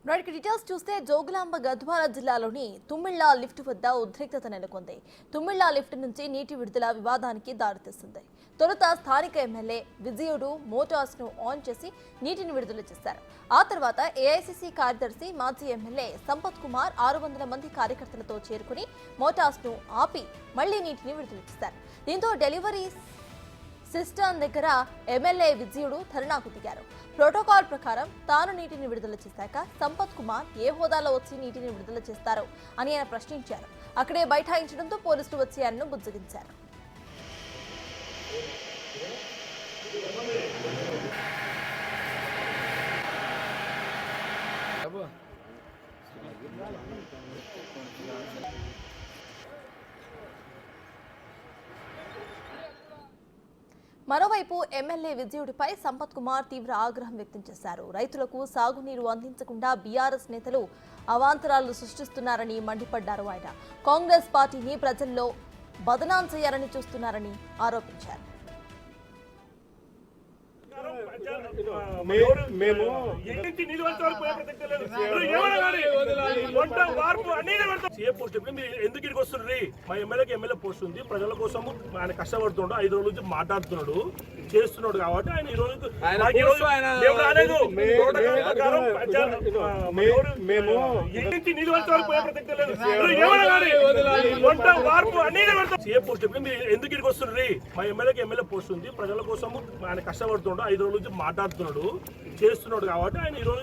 Right details చూస్తే జోగులాంబ గద్వాల జిల్లాలోని Tummilla lift వద్ద ఉద్రిక్తత నెలకొంది. తుమ్మిళ్ల లిఫ్ట్ నుంచి నీటి విడుదల వివాదానికి దారితీస్తుంది. తొలుత స్థానిక ఎమ్మెల్యే విజయుడు మోటార్స్ ను ఆన్ చేసి నీటిని విడుదల చేశారు. ఆ తర్వాత ఏఐసీసీ కార్యదర్శి మాజీ ఎమ్మెల్యే సంపత్ కుమార్ 600 మంది కార్యకర్తలతో చేరుకుని మోటార్స్ ను ఆపి మళ్లీ నీటిని విడుదల చేశారు. దీంతో డెలివరీ సిస్టమ్ దగ్గర ఎమ్మెల్యే విజయుడు ధర్నాకు దిగారు. ప్రోటోకాల్ ప్రకారం తాను నీటిని విడుదల చేశాక సంపత్ కుమార్ ఏ హోదాలో వచ్చి నీటిని విడుదల చేస్తారు అని ఆయన ప్రశ్నించారు. అక్కడే బైఠాయించడంతో పోలీసులు వచ్చి ఆయనను బుజ్జగించారు. మరోవైపు ఎమ్మెల్యే విజయుడిపై సంపత్ కుమార్ తీవ్ర ఆగ్రహం వ్యక్తం చేశారు. రైతులకు సాగునీరు అందించకుండా బీఆర్ఎస్ నేతలు అవాంతరాలు సృష్టిస్తున్నారని మండిపడ్డారు. ఆయన కాంగ్రెస్ పార్టీని ప్రజల్లో బదనాం చేయాలని చూస్తున్నారని ఆరోపించారు. ఎందుకు ఇక్కడికి వస్తుంది? మా ఎమ్మెల్యేకి ఎమ్మెల్యే పోస్ట్ ఉంది. ప్రజల కోసం ఆయన కష్టపడుతుండో 5 రోజుల నుంచి మాట్లాడుతున్నాడు, చేస్తున్నాడు. కాబట్టి ఆయన ఈ రోజు ఎందుకు ఇక్కడికి వస్తుంది? మా ఎమ్మెల్యేకి ఎమ్మెల్యే పోస్ట్ ఉంది. ప్రజల కోసం ఆయన కష్టపడుతుండో 5 రోజుల నుంచి మాట్లాడుతున్నాడు, చేస్తున్నాడు. కాబట్టి ఆయన ఈ రోజు